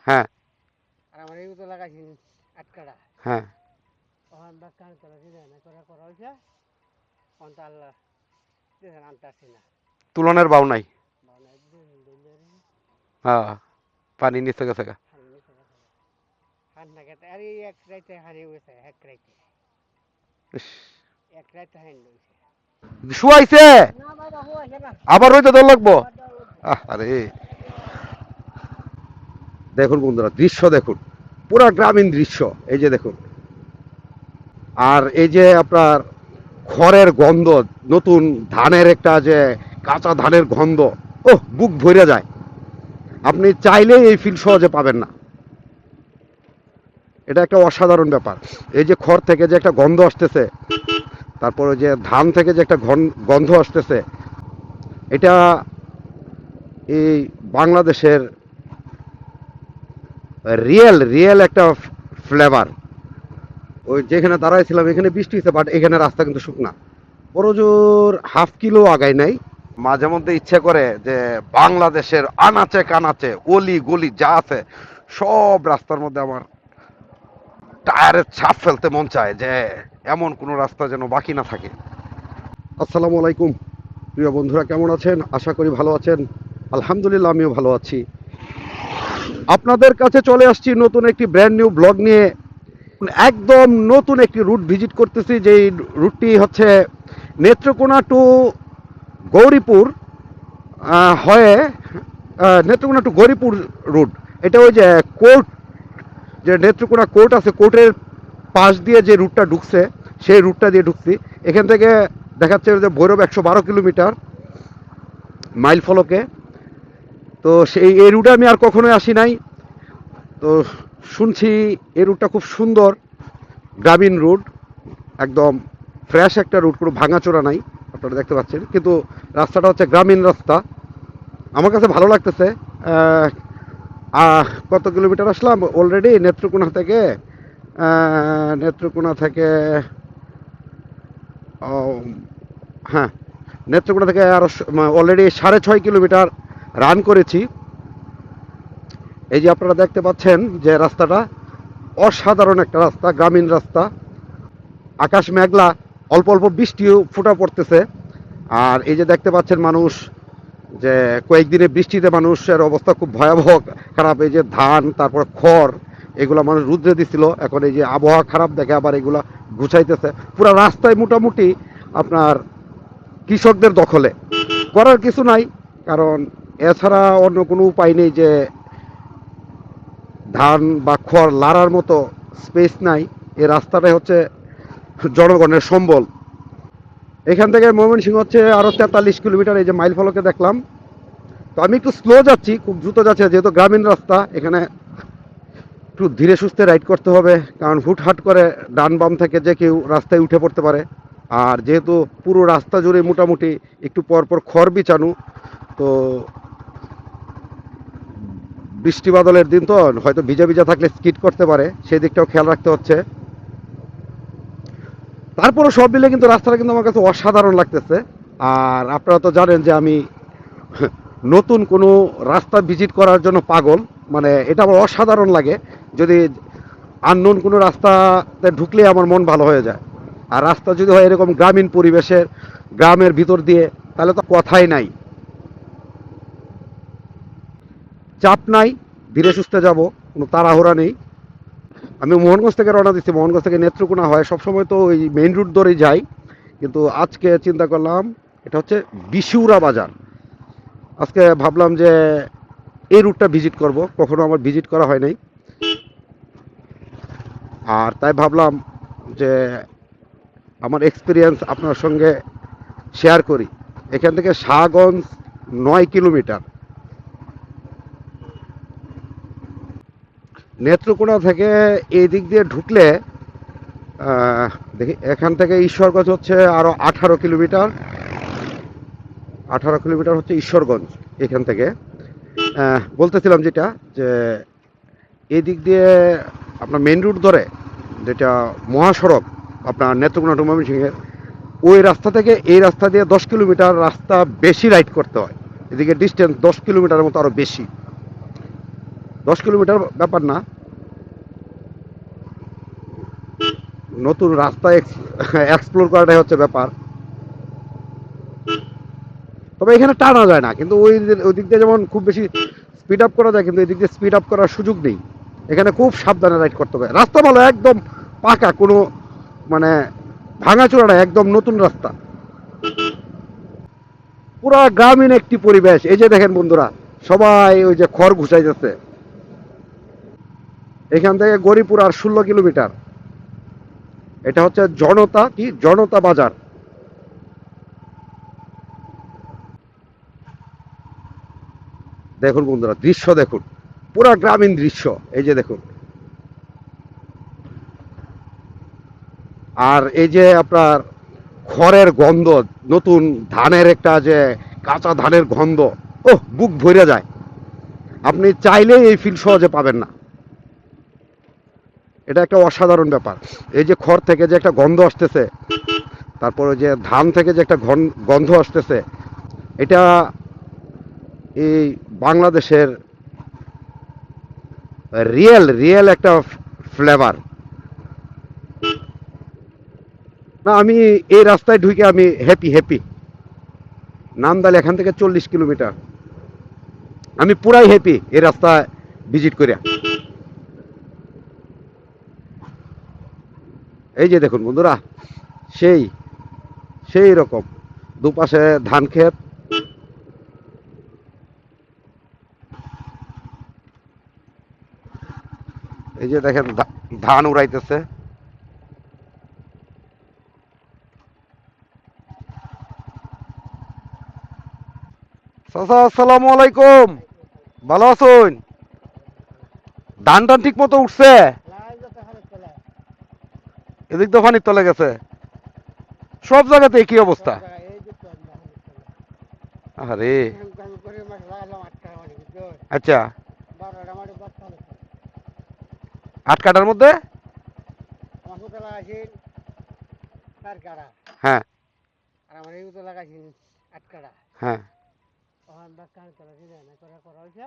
হ্যাঁ আর আমার এই তো লাগাইছি 8 কাড়া হ্যাঁ ওখান বা কান করা দিলে না করা হয়েছে অন্ত আল্লাহ দেখেন আনতাছি না তুলনের বাউ নাই। মানে একদম দইলের হ্যাঁ পানি নিচে গেছে গা। হানি নিছে হান না গেতে আরে এক রাইতে হানি হয়েছে ইস, এক রাইতে হানি হয়েছে শুয়াইছে না বাবা হওয়া না আবার রইতে দৌড় লাগবো। আবার দেওয়া লাগবে আরে দেখুন বন্ধুরা, দৃশ্য দেখুন, পুরা গ্রামীণ দৃশ্য। এই যে দেখুন, আর এই যে আপনার খড়ের গন্ধ, নতুন ধানের একটা যে কাঁচা ধানের গন্ধ, ওহ বুক ভরে যায়। আপনি চাইলেই এই ফিল সহজে পাবেন না। এটা একটা অসাধারণ ব্যাপার। এই যে খড় থেকে যে একটা গন্ধ আসতেছে, তারপরে যে ধান থেকে যে একটা গন্ধ আসতেছে, এটা এই বাংলাদেশের রিয়েল রিয়েল একটা ফ্লেভার। ওই যেখানে দাঁড়াইছিলাম এখানে বৃষ্টি হয়েছে, বাট এখানে রাস্তা কিন্তু শুকনা, বড় জোর হাফ কিলো আগায় নাই। মাঝে মধ্যে ইচ্ছে করে যে বাংলাদেশের আনাচে কানাচে অলি গলি যা আছে সব রাস্তার মধ্যে আমার টায়ারের ছাপ ফেলতে মন চায়, যে এমন কোনো রাস্তা যেন বাকি না থাকে। আসসালামু আলাইকুম প্রিয় বন্ধুরা, কেমন আছেন? আশা করি ভালো আছেন। আলহামদুলিল্লাহ আমিও ভালো আছি। আপনাদের কাছে চলে আসছি নতুন একটি ব্র্যান্ড নিউ ব্লগ নিয়ে। একদম নতুন একটি রুট ভিজিট করতেছি, যেই রুটটি হচ্ছে নেত্রকোনা টু গৌরীপুর হয়ে, নেত্রকোনা টু গৌরীপুর রুট। এটা ওই যে কোর্ট, যে নেত্রকোনা কোর্ট আছে, কোর্টের পাশ দিয়ে যে রুটটা ঢুকছে সেই রুটটা দিয়ে ঢুকছি। এখান থেকে দেখাচ্ছে যে ভৈরব 112 কিলোমিটার মাইল ফলকে। তো সেই এই রুটে আমি আর কখনোই আসি নাই। তো শুনছি এই রুটটা খুব সুন্দর, গ্রামীণ রুট, একদম ফ্রেশ একটা রুট, কোনো ভাঙাচোরা নাই। আপনারা দেখতে পাচ্ছেন, কিন্তু রাস্তাটা হচ্ছে গ্রামীণ রাস্তা। আমার কাছে ভালো লাগতেছে। কত কিলোমিটার আসলাম অলরেডি নেত্রকোনা থেকে? নেত্রকোনা থেকে হ্যাঁ, নেত্রকোনা থেকে আরো অলরেডি 6.5 কিলোমিটার রান করেছি। এই যে আপনারা দেখতে পাচ্ছেন যে রাস্তাটা অসাধারণ একটা রাস্তা, গ্রামীণ রাস্তা। আকাশ মেঘলা, অল্প অল্প বৃষ্টিও ফোঁটা পড়তেছে। আর এই যে দেখতে পাচ্ছেন মানুষ, যে কয়েকদিনে বৃষ্টিতে মানুষের অবস্থা খুব ভয়াবহ খারাপ। এই যে ধান, তারপর খড়, এগুলো মানুষ রুদ্রে দিছিল। এখন এই যে আবহাওয়া খারাপ দেখে আবার এগুলা গুছাইতেছে। পুরো রাস্তায় মোটামুটি আপনার কৃষকদের দখলে, করার কিছু নাই, কারণ এছাড়া অন্য কোনো উপায় নেই। যে ধান বা খড় লাড়ার মতো স্পেস নাই। এই রাস্তাটাই হচ্ছে জনগণের সম্বল। এখান থেকে ময়মনসিংহ হচ্ছে আরো 43 কিলোমিটার। এই যে মাইল ফলকে দেখলাম। তো আমি একটু স্লো যাচ্ছি, খুব দ্রুত যাচ্ছি, যেহেতু গ্রামীণ রাস্তা। এখানে একটু ধীরে সুস্থে রাইড করতে হবে, কারণ হুটহাট করে ডান বাম থেকে যে কেউ রাস্তায় উঠে পড়তে পারে। আর যেহেতু পুরো রাস্তা জুড়ে মোটামুটি একটু পর পর খড় বিছানো, তো বৃষ্টি বাদলের দিন তো হয়তো ভিজা ভিজা থাকলে স্কিড করতে পারে, সেই দিকটাও খেয়াল রাখতে হচ্ছে। তারপরে সব মিলে কিন্তু রাস্তাটা কিন্তু আমার কাছে অসাধারণ লাগতেছে। আর আপনারা তো জানেন যে আমি নতুন কোনো রাস্তা ভিজিট করার জন্য পাগল। মানে এটা আমার অসাধারণ লাগে। যদি আননোন কোনো রাস্তাতে ঢুকলে আমার মন ভালো হয়ে যায়। আর রাস্তা যদি হয় এরকম গ্রামীণ পরিবেশের, গ্রামের ভিতর দিয়ে, তাহলে তো কথাই নাই, চাপ নাই, ধীরে সুস্থে যাব, কোনো তাড়াহুড়া নেই। আমি মোহনগঞ্জ থেকে রওনা দিচ্ছি, মোহনগঞ্জ থেকে নেত্রকোনা হয়, সবসময় তো ওই মেইন রুট ধরেই যাই। কিন্তু আজকে চিন্তা করলাম এটা হচ্ছে বিশুরা বাজার, আজকে ভাবলাম যে এই রুটটা ভিজিট করব, কখনো আমার ভিজিট করা হয় নাই। আর তাই ভাবলাম যে আমার এক্সপিরিয়েন্স আপনার সঙ্গে শেয়ার করি। এখান থেকে শাহগঞ্জ 9 কিলোমিটার। নেত্রকোনা থেকে এই দিক দিয়ে ঢুকলে দেখি, এখান থেকে ঈশ্বরগঞ্জ হচ্ছে আরও 18 কিলোমিটার। 18 কিলোমিটার হচ্ছে ঈশ্বরগঞ্জ এখান থেকে। বলতেছিলাম যেটা, যে এই দিক দিয়ে আপনার মেন রুট ধরে, যেটা মহাসড়ক আপনার নেত্রকোনা টু ময়মনসিংহের, ওই রাস্তা থেকে এই রাস্তা দিয়ে 10 কিলোমিটার রাস্তা বেশি রাইড করতে হয়। এদিকে ডিস্টেন্স 10 কিলোমিটারের মতো আরো বেশি। 10 কিলোমিটার ব্যাপার না, নতুন রাস্তা এক্সপ্লোর করাটাই হচ্ছে ব্যাপার। তবে এখানে টানা যায় না, কিন্তু ওই দিক দিয়ে যেমন খুব বেশি স্পিড আপ করা যায়, কিন্তু এদিক দিয়ে স্পিড আপ করার সুযোগ নেই। এখানে খুব সাবধানে রাইড করতে হবে। রাস্তা ভালো, একদম পাকা, কোনো মানে ভাঙাচোরা না, একদম নতুন রাস্তা। পুরা গ্রামীণ একটি পরিবেশ। এই যে দেখেন বন্ধুরা, সবাই ওই যে খড় ঘুষাইতেছে। এখান থেকে গরিপুর আর 16 কিলোমিটার। এটা হচ্ছে জনতা বাজার। দেখুন বন্ধুরা, দৃশ্য দেখুন, পুরা গ্রামীণ দৃশ্য। এই যে দেখুন, আর এই যে আপনার খড়ের গন্ধ, নতুন ধানের একটা যে কাঁচা ধানের গন্ধ, ওহ বুক ভরে যায়। আপনি চাইলেই এই ফিল সহজে পাবেন না। এটা একটা অসাধারণ ব্যাপার। এই যে খড় থেকে যে একটা গন্ধ আসতেছে, তারপরে যে ধান থেকে যে একটা গন্ধ আসতেছে, এটা এই বাংলাদেশের রিয়েল রিয়েল একটা ফ্লেভার। না, আমি এই রাস্তায় ঢুকে আমি হ্যাপি হ্যাপি। নামদাল এখান থেকে 40 কিলোমিটার। আমি পুরাই হ্যাপি এই রাস্তায় ভিজিট করিয়া। এই যে দেখুন বন্ধুরা, সেই সেই রকম দুপাশে ধান ক্ষেত। এই যে দেখেন ধান উড়াইতেছে। চাচা আসসালামু আলাইকুম, ভালো আছেন? ধান টান ঠিক মতো উঠছে? লাই যত হারে চলে এদিক তো পানির তলে গেছে, সব জায়গাতে একই সব অবস্থা। জায়গায় এই যে চল না হারে চলে। আরে আমি করে মাছ লাগালাম 8 টাকা মাটি বুঝছো, আচ্ছা, 12টা মাটি বাদ তাহলে চলে। 8 কাটার মধ্যে? আমার কোথা লাগাইছিল 4 কাড়া, হ্যাঁ আর আমার এই কোথা লাগাইছিল 8 কাড়া। হ্যাঁ। ওখান বা কান কলা দিলে না করা হয়েছে,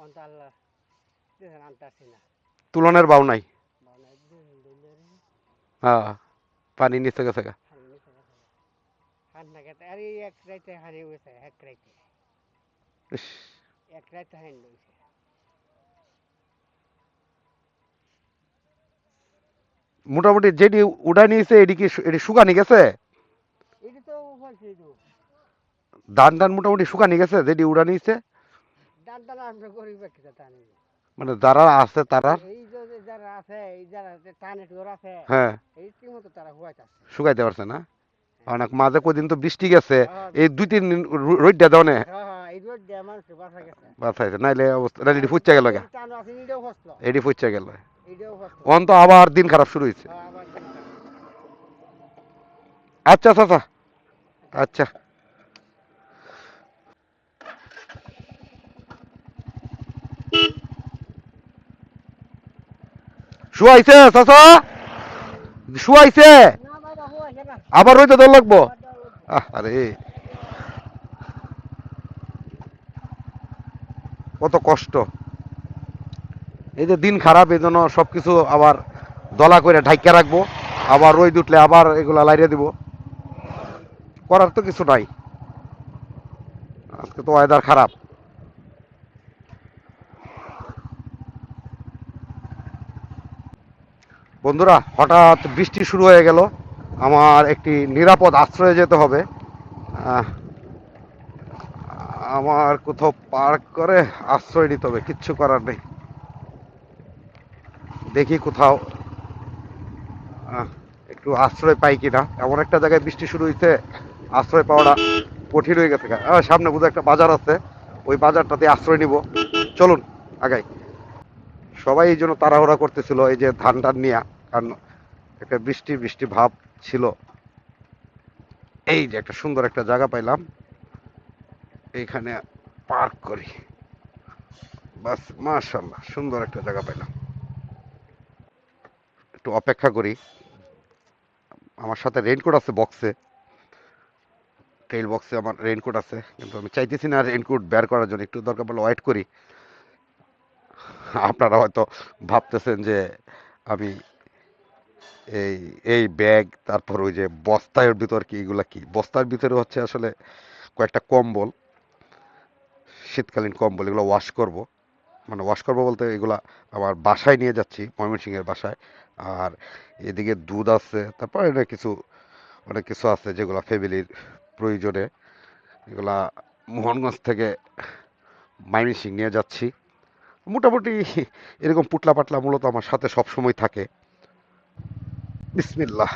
অন্ত আল্লাহ দেখেন আনতাছি না। তুলনের বাউ নাই। মানে হ্যাঁ, পানি নিচে গেছে গা। হানি চলে চলে হান না গেতে আরে এক রাইতে হানি হয়েছে, ইস, এক রাইতে হানি হয়েছে। মোটামুটি যেটি উড়াই নিয়েছে এটি কি এটি শুকানি গেছে? এটি তো বলছি তো ধান টান মোটামুটি শুকানি গেছে যেটি উড়া নিয়েছে? ডান টানা আমরা গরিব ব্যক্তিটা টানি। মানে যারা আছে তারা? এই যে যারা আছে, এই যারা টানে টোর আছে, হ্যাঁ, এই মতো তারা হুয়াইতে আছে। শুকাইতে পারছে না। অনেক মাঝে কদিন তো বৃষ্টি গেছে, হ্যাঁ এই বৃষ্টি, 2-3 দিন রোদ দেওয়া হ্যাঁ হ্যাঁ এই রোদ দিয়ে মানুষ বাসা গেছে। বাঁচাইছে, নাইলে অবস্থা, নাইলে এটি আর ফুচ্চা গেল গা। এই টানো আছে এটাও ফসল, এটি ফুচ্চা গেল। এটাও ফসল। অন তো আবার দিন খারাপ শুরু হয়েছে। হ্যাঁ আবার দিন খারাপ। আচ্ছা চাচা, আচ্ছা। শুয়াইছে চাচা, শুয়াইছে, না বাবা হুয়াইছে না, আবার রইতে দৌড় লাগবো। আবার দেওয়া লাগবে। আরে কত কষ্ট। এই যে দিন খারাপ, এই জন্য সবকিছু আবার দলা করে ঢাইকা রাখবো, আবার রোদ উঠলে আবার এগুলা লাইরে দিব। করার তো কিছু নাই, আজকে তো ওয়েদার খারাপ। বন্ধুরা, হঠাৎ বৃষ্টি শুরু হয়ে গেল, আমার একটি নিরাপদ আশ্রয়ে যেতে হবে। আহ, আমার কোথাও পার্ক করে আশ্রয় নিতে হবে, কিচ্ছু করার নেই। দেখি কোথাও আহ, একটু আশ্রয় পাই কিনা। এমন একটা জায়গায় বৃষ্টি শুরু হয়েছে, আশ্রয় পাওয়াটা কঠিন হয়ে গেছে। সামনে বোধহয় একটা বাজার আছে, ওই বাজারটাতে আশ্রয় নিব। চলুন আগাই। সবাই এই জন্য তাড়াহুড়া করতেছিল এই যে ধান টান নিয়ে, কারণ একটা বৃষ্টি বৃষ্টি ভাব ছিল। এই যে একটা সুন্দর একটা জায়গা পাইলাম, এইখানে পার্ক করি। বাস, মাশাআল্লাহ, সুন্দর একটা জায়গা পাইলাম। একটু অপেক্ষা করি। আমার সাথে রেইনকোট আছে বক্সে, টেইল বক্সে আমার রেইনকোট আছে, কিন্তু আমি চাইতেছি না রেইনকোট বের করার জন্য, একটু দরকার পড়লে ওয়েট করি। আপনারা হয়তো ভাবতেছেন যে আমি এই এই ব্যাগ, তারপর ওই যে বস্তার ভিতর কি, এগুলা কি? বস্তার ভিতরে হচ্ছে আসলে কয়েকটা কম্বল, শীতকালীন কম্বল, এগুলো ওয়াশ করব। মানে ওয়াশ করবো বলতে এগুলা আমার বাসায় নিয়ে যাচ্ছি, ময়মনসিংহের বাসায়। আর এদিকে দুধ আছে, তারপর এটা কিছু অনেক কিছু আছে যেগুলা ফ্যামিলির প্রয়োজনে, এগুলা মোহনগঞ্জ থেকে ময়মনসিংহ নিয়ে যাচ্ছি। মোটামুটি এরকম পুটলা পাটলা মূলত আমার সাথে সব সময় থাকে। বিসমিল্লাহ।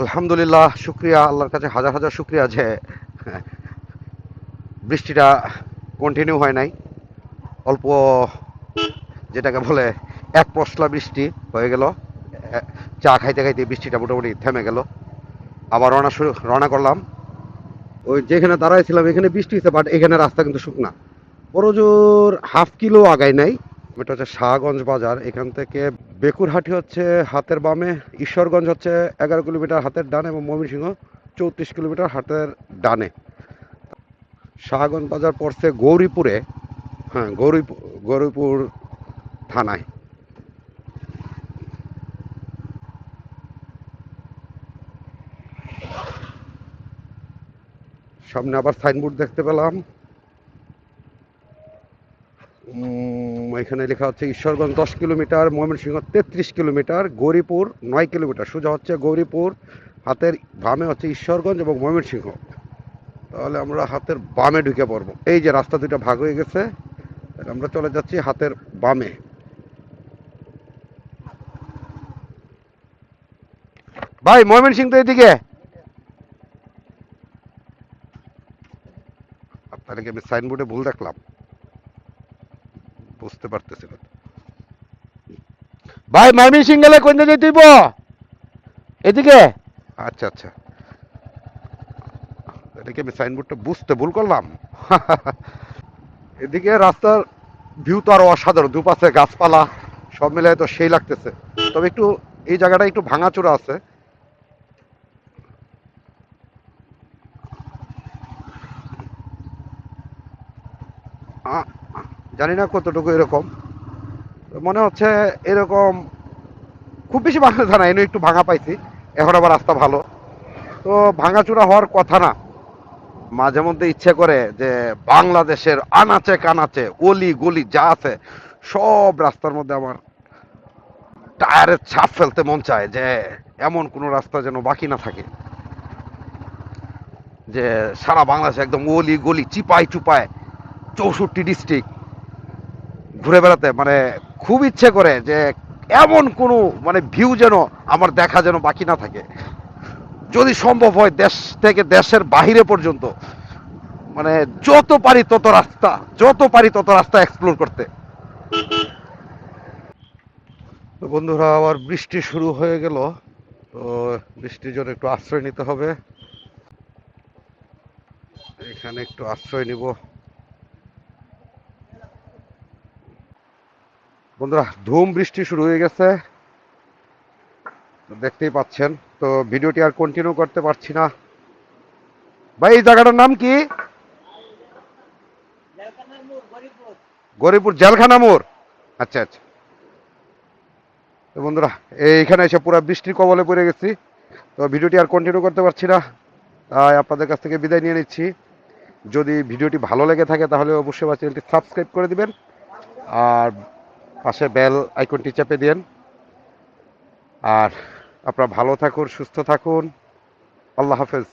আলহামদুলিল্লাহ, শুক্রিয়া আল্লাহর কাছে, হাজার হাজার শুক্রিয়া যে বৃষ্টিটা কন্টিনিউ হয় নাই। অল্প, যেটাকে বলে এক পশলা বৃষ্টি হয়ে গেল। চা খাইতে খাইতে বৃষ্টিটা মোটামুটি থেমে গেল। আবার রওনা করলাম। ওই যেখানে দাঁড়াইছিলাম এখানে বৃষ্টি হয়েছে, বাট এখানে রাস্তা কিন্তু শুকনা। বড় জোর হাফ কিলো আগায় নাই। এটা হচ্ছে শাহগঞ্জ বাজার। এখান থেকে বেকুরহাটি হচ্ছে হাতের বামে, ঈশ্বরগঞ্জ হচ্ছে 11 কিলোমিটার হাতের ডানে, এবং ময়মনসিংহ 34 কিলোমিটার হাতের ডানে। শাহগঞ্জ বাজার পড়ছে গৌরীপুরে। হ্যাঁ, গৌরীপুর থানায়। সামনে আবার সাইনবোর্ড দেখতে পেলাম। এখানে লেখা হচ্ছে Ishwarganj 10 kilometre, Mymensingh 33 kilometre, Gouripur 9 kilometre. সোজা হচ্ছে গৌরীপুর, হাতের বামে হচ্ছে ঈশ্বরগঞ্জ এবং ময়মনসিংহ। তাহলে আমরা হাতের বামে ঢুকে পড়বো। এই যে রাস্তা দুটো ভাগ হয়ে গেছে, আমরা চলে যাচ্ছি হাতের বামে। ভাই ময়মনসিংহ তো এদিকে। আপনারা কি আমি সাইনবোর্ডে ভুল দেখলাম? বুঝতে পারতেছি না। ভাই ময়মনসিংহ গেলে কোন দিকে তুইব? এদিকে। আচ্ছা আচ্ছা, এটা কি আমি সাইনবোর্ডটা বুঝতে ভুল করলাম? এদিকে রাস্তার ভিউ তো আরো অসাধারণ, দুপাশে গাছপালা, সব মিলে তো সেই লাগতেছে। তবে একটু এই জায়গাটা একটু ভাঙাচোরা আছে। আ- জানি না কতটুকু এরকম, মনে হচ্ছে এরকম খুব বেশি ভাঙা জানা, এনে একটু ভাঙা পাইছি। এখন আবার রাস্তা ভালো, তো ভাঙাচোরা হওয়ার কথা না। মাঝে মধ্যে ইচ্ছে করে যে বাংলাদেশের আনাচে কানাচে অলি গলি যা আছে সব রাস্তার মধ্যে আমার টায়ারের ছাপ ফেলতে মন চায়, যে এমন কোনো রাস্তা যেন বাকি না থাকে, যে সারা বাংলাদেশে একদম অলি গলি চিপায় চুপায় 64 ডিস্ট্রিক্ট ঘুরে বেড়াতে মানে খুব ইচ্ছে করে যে এমন কোনো মানে ভিউ যেন আমার দেখা যেন বাকি না থাকে। যদি সম্ভব হয় দেশ থেকে দেশের বাহিরে পর্যন্ত, মানে যত পারি তত রাস্তা, যত পারি তত রাস্তা এক্সপ্লোর করতে। তো বন্ধুরা, আবার বৃষ্টি শুরু হয়ে গেল। তো বৃষ্টির জন্য একটু আশ্রয় নিতে হবে। এখানে একটু আশ্রয় নিব। বন্ধুরা, ধুম বৃষ্টি শুরু হয়ে গেছে, দেখতেই পাচ্ছেন। তো ভিডিওটি আর কন্টিনিউ করতে পারছি না। ভাই এই জায়গাটার নাম কি? গরিপুর জেলখানা মোড়। আচ্ছা আচ্ছা। তো বন্ধুরা, এইখানে এসে পুরো বৃষ্টির কবলে পড়ে গেছি। তো ভিডিওটি আর কন্টিনিউ করতে পারছি না, তাই আপনাদের কাছ থেকে বিদায় নিয়ে নিচ্ছি। যদি ভিডিওটি ভালো লেগে থাকে তাহলে অবশ্যই আমার চ্যানেলটি সাবস্ক্রাইব করে দিবেন, আর পাশে বেল আইকনটি চেপে দিন। আর আপনারা ভালো থাকুন, সুস্থ থাকুন। আল্লাহ হাফেজ।